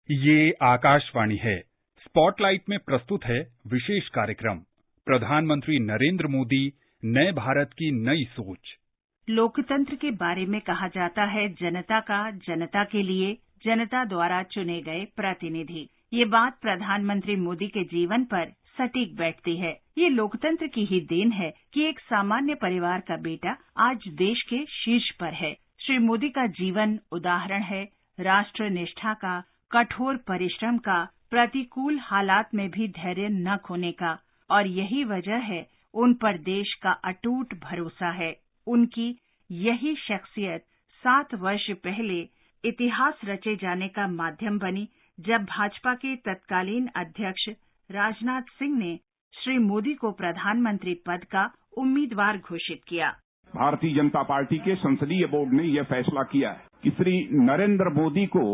ये आकाशवाणी है। स्पॉटलाइट में प्रस्तुत है विशेष कार्यक्रम प्रधानमंत्री नरेंद्र मोदी नए भारत की नई सोच। लोकतंत्र के बारे में कहा जाता है जनता का, जनता के लिए, जनता द्वारा चुने गए प्रतिनिधि। ये बात प्रधानमंत्री मोदी के जीवन पर सटीक बैठती है। ये लोकतंत्र की ही देन है कि एक सामान्य परिवार का बेटा आज देश के शीर्ष पर है। श्री मोदी का जीवन उदाहरण है राष्ट्र निष्ठा का, कठोर परिश्रम का, प्रतिकूल हालात में भी धैर्य न खोने का, और यही वजह है उन पर देश का अटूट भरोसा है। उनकी यही शख्सियत 7 वर्ष पहले इतिहास रचे जाने का माध्यम बनी, जब भाजपा के तत्कालीन अध्यक्ष राजनाथ सिंह ने श्री मोदी को प्रधानमंत्री पद का उम्मीदवार घोषित किया। भारतीय जनता पार्टी के संसदीय बोर्ड ने यह फैसला किया कि श्री नरेंद्र मोदी को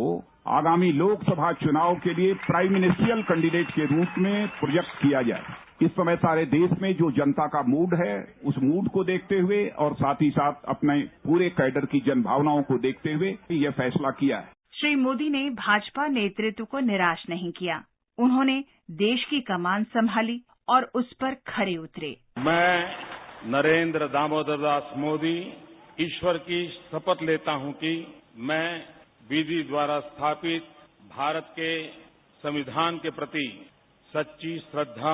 आगामी लोकसभा चुनाव के लिए प्राइम मिनिस्ट्रियल कैंडिडेट के रूप में प्रोजेक्ट किया जाए। इस समय सारे देश में जो जनता का मूड है, उस मूड को देखते हुए और साथ ही साथ अपने पूरे कैडर की जनभावनाओं को देखते हुए यह फैसला किया है। श्री मोदी ने भाजपा नेतृत्व को निराश नहीं किया। उन्होंने देश की कमान संभाली और उस पर खरे उतरे। मैं नरेंद्र दामोदर दास मोदी ईश्वर की शपथ लेता हूं कि मैं विधि द्वारा स्थापित भारत के संविधान के प्रति सच्ची श्रद्धा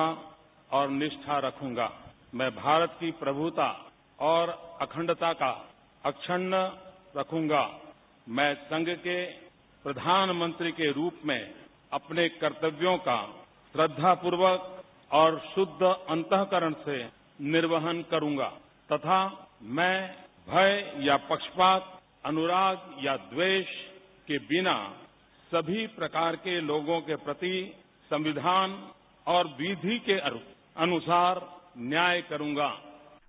और निष्ठा रखूंगा। मैं भारत की प्रभुता और अखंडता का अक्षुण्ण रखूंगा। मैं संघ के प्रधानमंत्री के रूप में अपने कर्तव्यों का श्रद्धापूर्वक और शुद्ध अंतःकरण से निर्वहन करूंगा तथा मैं भय या पक्षपात, अनुराग या द्वेष के बिना सभी प्रकार के लोगों के प्रति संविधान और विधि के अनुसार न्याय करूंगा।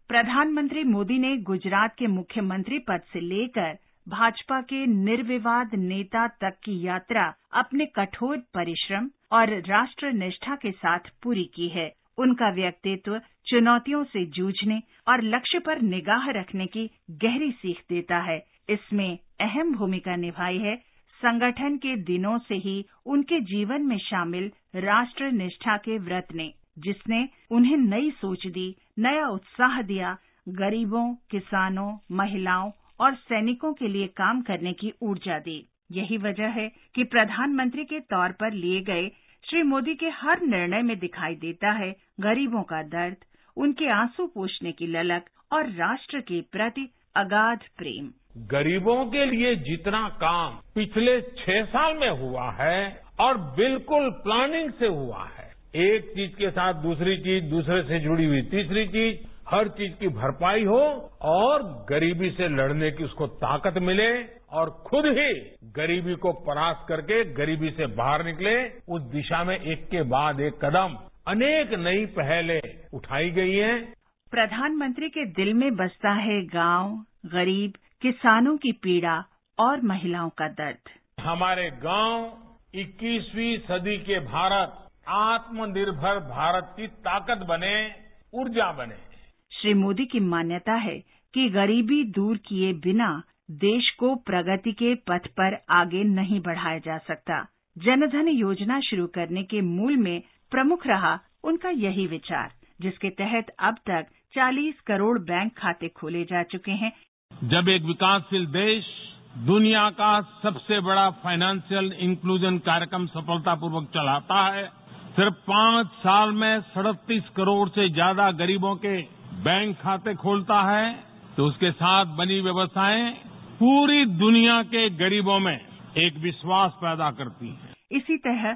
प्रधानमंत्री मोदी ने गुजरात के मुख्यमंत्री पद से लेकर भाजपा के निर्विवाद नेता तक की यात्रा अपने कठोर परिश्रम और राष्ट्र निष्ठा के साथ पूरी की है। उनका व्यक्तित्व चुनौतियों से जूझने और लक्ष्य पर निगाह रखने की गहरी सीख देता है। इसमें अहम भूमिका निभाई है संगठन के दिनों से ही उनके जीवन में शामिल राष्ट्र निष्ठा के व्रत ने, जिसने उन्हें नई सोच दी, नया उत्साह दिया, गरीबों, किसानों, महिलाओं और सैनिकों के लिए काम करने की ऊर्जा दी। यही वजह है कि प्रधानमंत्री के तौर पर लिए गए श्री मोदी के हर निर्णय में दिखाई देता है गरीबों का दर्द, उनके आंसू पोंछने की ललक और राष्ट्र के प्रति अगाध प्रेम। गरीबों के लिए जितना काम पिछले 6 साल में हुआ है और बिल्कुल प्लानिंग से हुआ है, एक चीज के साथ दूसरी चीज, दूसरे से जुड़ी हुई तीसरी चीज, हर चीज की भरपाई हो और गरीबी से लड़ने की उसको ताकत मिले और खुद ही गरीबी को परास्त करके गरीबी से बाहर निकले, उस दिशा में एक के बाद एक कदम अनेक नई पहलें उठाई गई हैं। प्रधानमंत्री के दिल में बसता है गांव, गरीब, किसानों की पीड़ा और महिलाओं का दर्द। हमारे गांव 21वीं सदी के भारत, आत्मनिर्भर भारत की ताकत बने, ऊर्जा बने। श्री मोदी की मान्यता है कि गरीबी दूर किए बिना देश को प्रगति के पथ पर आगे नहीं बढ़ाया जा सकता। जनधन योजना शुरू करने के मूल में प्रमुख रहा उनका यही विचार, जिसके तहत अब तक 40 करोड़ बैंक खाते खोले जा चुके हैं। जब एक विकासशील देश दुनिया का सबसे बड़ा फाइनेंशियल इंक्लूजन कार्यक्रम सफलतापूर्वक चलाता है, सिर्फ 5 साल में 37 करोड़ से ज्यादा गरीबों के बैंक खाते खोलता है, तो उसके साथ बनी व्यवस्थाएं पूरी दुनिया के गरीबों में एक विश्वास पैदा करती हैं। इसी तरह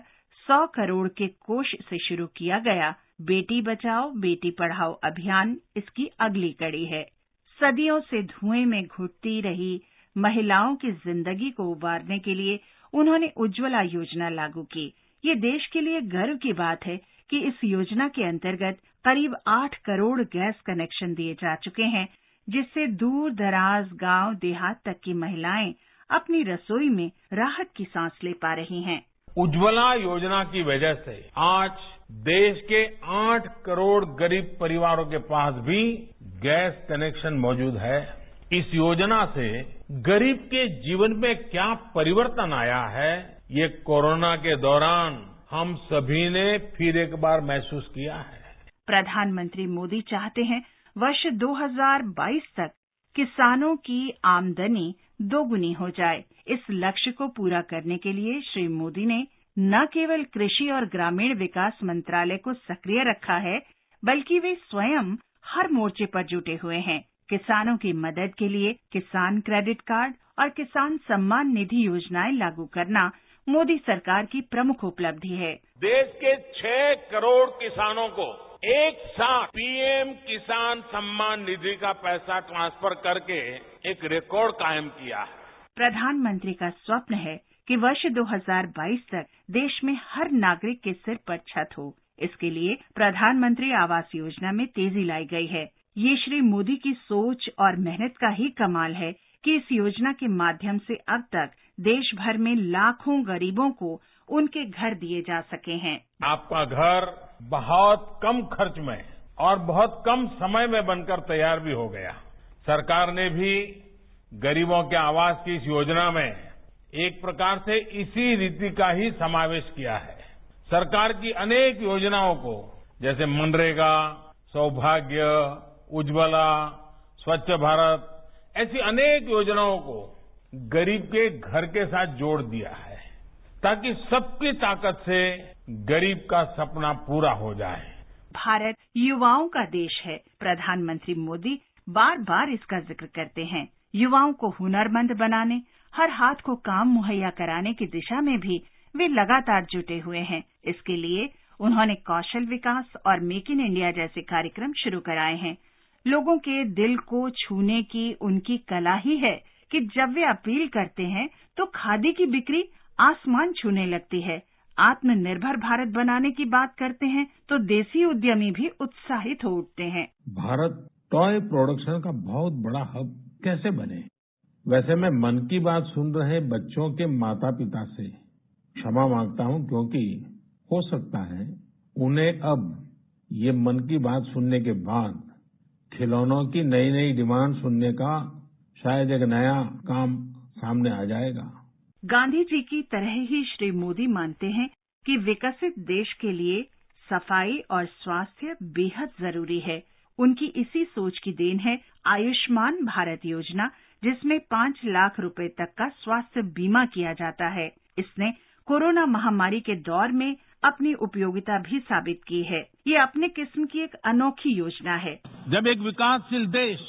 100 करोड़ के कोष से शुरू किया गया बेटी बचाओ बेटी पढ़ाओ अभियान इसकी अगली कड़ी है। सदियों से धुएं में घुटती रही महिलाओं की जिंदगी को उबारने के लिए उन्होंने उज्ज्वला योजना लागू की। ये देश के लिए गर्व की बात है कि इस योजना के अंतर्गत करीब 8 करोड़ गैस कनेक्शन दिए जा चुके हैं, जिससे दूर दराज गांव देहात तक की महिलाएं अपनी रसोई में राहत की सांस ले पा रही हैं। उज्ज्वला योजना की वजह से आज देश के 8 करोड़ गरीब परिवारों के पास भी गैस कनेक्शन मौजूद है। इस योजना से गरीब के जीवन में क्या परिवर्तन आया है, ये कोरोना के दौरान हम सभी ने फिर एक बार महसूस किया है। प्रधानमंत्री मोदी चाहते हैं वर्ष 2022 तक किसानों की आमदनी दोगुनी हो जाए। इस लक्ष्य को पूरा करने के लिए श्री मोदी ने न केवल कृषि और ग्रामीण विकास मंत्रालय को सक्रिय रखा है, बल्कि वे स्वयं हर मोर्चे पर जुटे हुए हैं। किसानों की मदद के लिए किसान क्रेडिट कार्ड और किसान सम्मान निधि योजनाएं लागू करना मोदी सरकार की प्रमुख उपलब्धि है। देश के 6 करोड़ किसानों को एक साथ पीएम किसान सम्मान निधि का पैसा ट्रांसफर करके एक रिकॉर्ड कायम किया है। प्रधानमंत्री का स्वप्न है कि वर्ष 2022 तक देश में हर नागरिक के सिर पर छत हो। इसके लिए प्रधानमंत्री आवास योजना में तेजी लाई गई है। ये श्री मोदी की सोच और मेहनत का ही कमाल है कि इस योजना के माध्यम से अब तक देश भर में लाखों गरीबों को उनके घर दिए जा सके हैं। आपका घर बहुत कम खर्च में और बहुत कम समय में बनकर तैयार भी हो गया। सरकार ने भी गरीबों के आवास की इस योजना में एक प्रकार से इसी रीति का ही समावेश किया है। सरकार की अनेक योजनाओं को जैसे मनरेगा, सौभाग्य, उज्ज्वला, स्वच्छ भारत ऐसी अनेक योजनाओं को गरीब के घर के साथ जोड़ दिया है ताकि सबकी ताकत से गरीब का सपना पूरा हो जाए। भारत युवाओं का देश है। प्रधानमंत्री मोदी बार बार इसका जिक्र करते हैं। युवाओं को हुनरमंद बनाने, हर हाथ को काम मुहैया कराने की दिशा में भी वे लगातार जुटे हुए हैं। इसके लिए उन्होंने कौशल विकास और मेक इन इंडिया जैसे कार्यक्रम शुरू कराए हैं। लोगों के दिल को छूने की उनकी कला ही है कि जब वे अपील करते हैं तो खादी की बिक्री आसमान छूने लगती है। आत्मनिर्भर भारत बनाने की बात करते हैं तो देसी उद्यमी भी उत्साहित हो उठते हैं। भारत टॉय प्रोडक्शन का बहुत बड़ा हब कैसे बने? वैसे मैं मन की बात सुन रहे बच्चों के माता पिता से क्षमा मांगता हूं, क्योंकि हो सकता है उन्हें अब ये मन की बात सुनने के बाद खिलौनों की नई नई डिमांड सुनने का शायद एक नया काम सामने आ जाएगा। गांधी जी की तरह ही श्री मोदी मानते हैं कि विकसित देश के लिए सफाई और स्वास्थ्य बेहद जरूरी है। उनकी इसी सोच की देन है आयुष्मान भारत योजना, जिसमें 5 लाख रुपए तक का स्वास्थ्य बीमा किया जाता है। इसने कोरोना महामारी के दौर में अपनी उपयोगिता भी साबित की है। ये अपने किस्म की एक अनोखी योजना है। जब एक विकासशील देश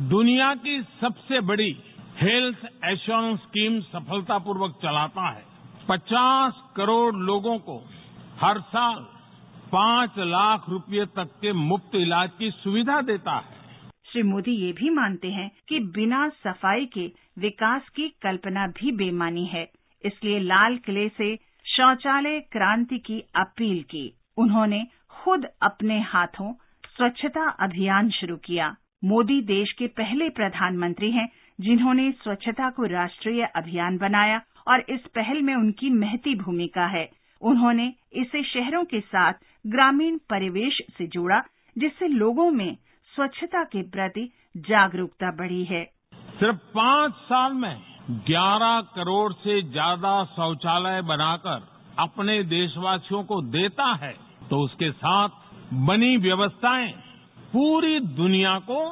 दुनिया की सबसे बड़ी हेल्थ एश्योरेंस स्कीम सफलतापूर्वक चलाता है, 50 करोड़ लोगों को हर साल 5 लाख रुपए तक के मुफ्त इलाज की सुविधा देता है। श्री मोदी ये भी मानते हैं कि बिना सफाई के विकास की कल्पना भी बेमानी है। इसलिए लाल किले से शौचालय क्रांति की अपील की। उन्होंने खुद अपने हाथों स्वच्छता अभियान शुरू किया। मोदी देश के पहले प्रधानमंत्री हैं जिन्होंने स्वच्छता को राष्ट्रीय अभियान बनाया और इस पहल में उनकी महती भूमिका है। उन्होंने इसे शहरों के साथ ग्रामीण परिवेश से जोड़ा, जिससे लोगों में स्वच्छता के प्रति जागरूकता बढ़ी है। सिर्फ 5 साल में 11 करोड़ से ज्यादा शौचालय बनाकर अपने देशवासियों को देता है, तो उसके साथ बनी व्यवस्थाएं पूरी दुनिया को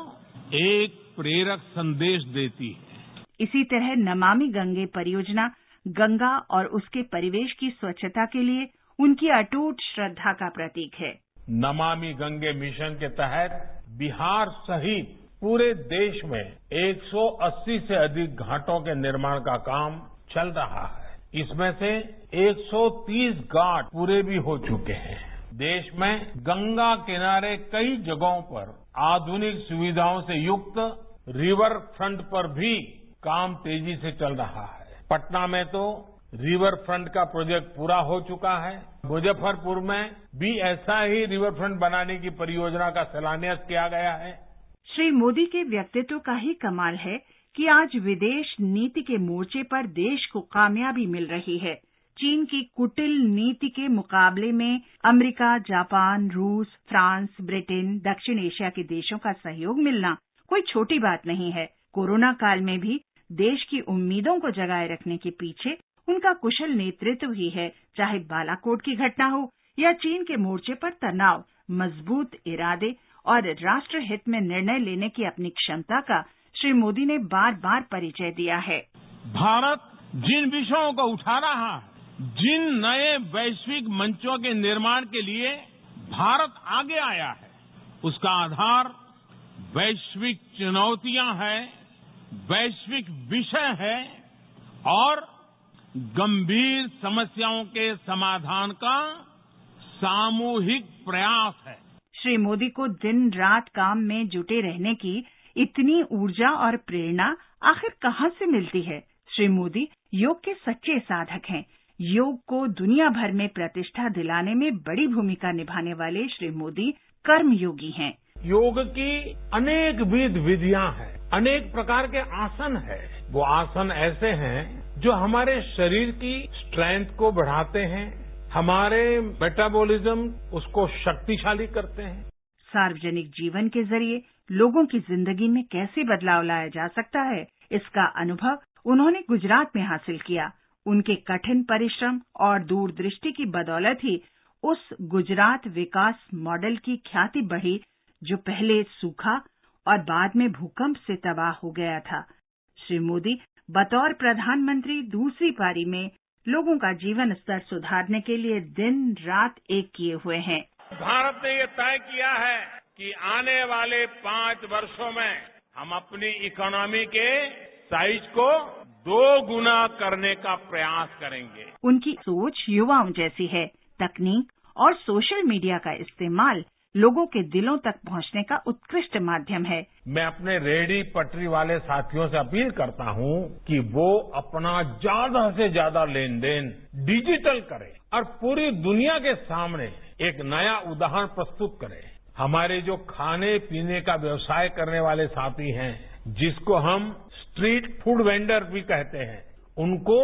एक प्रेरक संदेश देती है। इसी तरह नमामि गंगे परियोजना गंगा और उसके परिवेश की स्वच्छता के लिए उनकी अटूट श्रद्धा का प्रतीक है। नमामि गंगे मिशन के तहत बिहार सहित पूरे देश में 180 से अधिक घाटों के निर्माण का काम चल रहा है। इसमें से 130 घाट पूरे भी हो चुके हैं। देश में गंगा किनारे कई जगहों पर आधुनिक सुविधाओं से युक्त रिवर फ्रंट पर भी काम तेजी से चल रहा है। पटना में तो रिवर फ्रंट का प्रोजेक्ट पूरा हो चुका है। मुजफ्फरपुर में भी ऐसा ही रिवर फ्रंट बनाने की परियोजना का शिलान्यास किया गया है। श्री मोदी के व्यक्तित्व का ही कमाल है कि आज विदेश नीति के मोर्चे पर देश को कामयाबी मिल रही है। चीन की कुटिल नीति के मुकाबले में अमेरिका, जापान, रूस, फ्रांस, ब्रिटेन, दक्षिण एशिया के देशों का सहयोग मिलना कोई छोटी बात नहीं है। कोरोना काल में भी देश की उम्मीदों को जगाए रखने के पीछे उनका कुशल नेतृत्व ही है, चाहे बालाकोट की घटना हो या चीन के मोर्चे पर तनाव, मजबूत इरादे और राष्ट्र हित में निर्णय लेने की अपनी क्षमता का श्री मोदी ने बार बार परिचय दिया है। भारत जिन विषयों को उठा रहा है, जिन नए वैश्विक मंचों के निर्माण के लिए भारत आगे आया है, उसका आधार वैश्विक चुनौतियां हैं, वैश्विक विषय है और गंभीर समस्याओं के समाधान का सामूहिक प्रयास है। श्री मोदी को दिन रात काम में जुटे रहने की इतनी ऊर्जा और प्रेरणा आखिर कहां से मिलती है? श्री मोदी योग के सच्चे साधक हैं। योग को दुनिया भर में प्रतिष्ठा दिलाने में बड़ी भूमिका निभाने वाले श्री मोदी कर्मयोगी हैं। योग की अनेक विध विधियां हैं, अनेक प्रकार के आसन हैं। वो आसन ऐसे हैं जो हमारे शरीर की स्ट्रेंथ को बढ़ाते हैं, हमारे मेटाबॉलिज्म उसको शक्तिशाली करते हैं। सार्वजनिक जीवन के जरिए लोगों की जिंदगी में कैसे बदलाव लाया जा सकता है, इसका अनुभव उन्होंने गुजरात में हासिल किया। उनके कठिन परिश्रम और दूरदृष्टि की बदौलत ही उस गुजरात विकास मॉडल की ख्याति बढ़ी, जो पहले सूखा और बाद में भूकंप से तबाह हो गया था। श्री मोदी बतौर प्रधानमंत्री दूसरी पारी में लोगों का जीवन स्तर सुधारने के लिए दिन रात एक किए हुए हैं। भारत ने ये तय किया है कि आने वाले 5 वर्षों में हम अपनी इकोनॉमी के साइज को 2 गुना करने का प्रयास करेंगे। उनकी सोच युवाओं जैसी है। तकनीक और सोशल मीडिया का इस्तेमाल लोगों के दिलों तक पहुंचने का उत्कृष्ट माध्यम है। मैं अपने रेहड़ी पटरी वाले साथियों से अपील करता हूं कि वो अपना ज्यादा से ज्यादा लेन देन डिजिटल करें और पूरी दुनिया के सामने एक नया उदाहरण प्रस्तुत करें। हमारे जो खाने पीने का व्यवसाय करने वाले साथी हैं, जिसको हम स्ट्रीट फूड वेंडर भी कहते हैं, उनको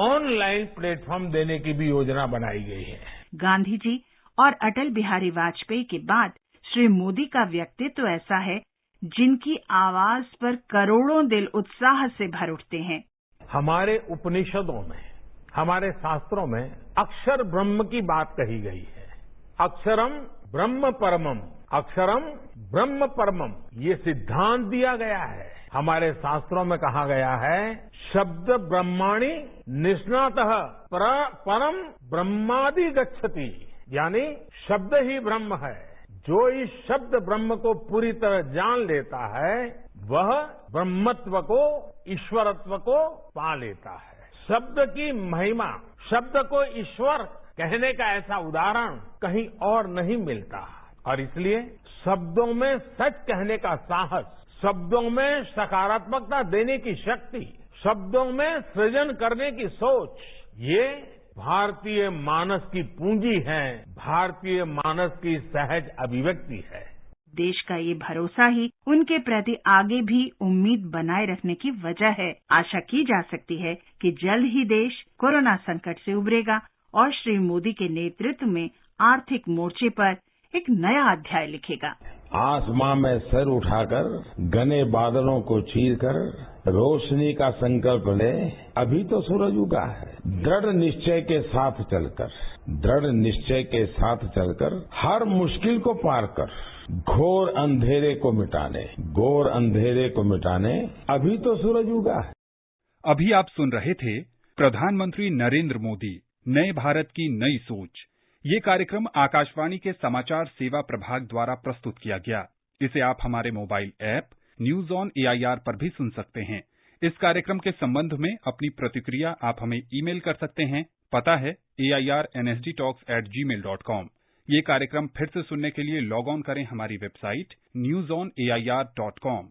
ऑनलाइन प्लेटफॉर्म देने की भी योजना बनाई गई है। गांधी जी और अटल बिहारी वाजपेयी के बाद श्री मोदी का व्यक्तित्व ऐसा है जिनकी आवाज पर करोड़ों दिल उत्साह से भर उठते हैं। हमारे उपनिषदों में, हमारे शास्त्रों में अक्षर ब्रह्म की बात कही गई है। अक्षरम ब्रह्म परमम, अक्षरम ब्रह्म परमम, ये सिद्धांत दिया गया है। हमारे शास्त्रों में कहा गया है, शब्द ब्रह्माणि निष्णातः परम ब्रह्मादि गच्छति, यानी शब्द ही ब्रह्म है। जो इस शब्द ब्रह्म को पूरी तरह जान लेता है, वह ब्रह्मत्व को, ईश्वरत्व को पा लेता है। शब्द की महिमा, शब्द को ईश्वर कहने का ऐसा उदाहरण कहीं और नहीं मिलता। और इसलिए शब्दों में सच कहने का साहस, शब्दों में सकारात्मकता देने की शक्ति, शब्दों में सृजन करने की सोच, ये भारतीय मानस की पूंजी है, भारतीय मानस की सहज अभिव्यक्ति है। देश का ये भरोसा ही उनके प्रति आगे भी उम्मीद बनाए रखने की वजह है। आशा की जा सकती है कि जल्द ही देश कोरोना संकट से उबरेगा और श्री मोदी के नेतृत्व में आर्थिक मोर्चे पर एक नया अध्याय लिखेगा। आसमां में सर उठाकर, घने बादलों को चीरकर रोशनी का संकल्प ले, अभी तो सूरज उगा है। दृढ़ निश्चय के साथ चलकर, दृढ़ निश्चय के साथ चलकर हर मुश्किल को पार कर, घोर अंधेरे को मिटाने, घोर अंधेरे को मिटाने अभी तो सूरज उगा है। अभी आप सुन रहे थे प्रधानमंत्री नरेंद्र मोदी, नए भारत की नई सोच। ये कार्यक्रम आकाशवाणी के समाचार सेवा प्रभाग द्वारा प्रस्तुत किया गया। इसे आप हमारे mobile app news on AIR पर भी सुन सकते हैं। इस कार्यक्रम के संबंध में अपनी प्रतिक्रिया आप हमें ईमेल कर सकते हैं। पता है airnsdtalks@gmail.com। ये कार्यक्रम फिर से सुनने के लिए लॉग ऑन करें हमारी वेबसाइट newsonair.com।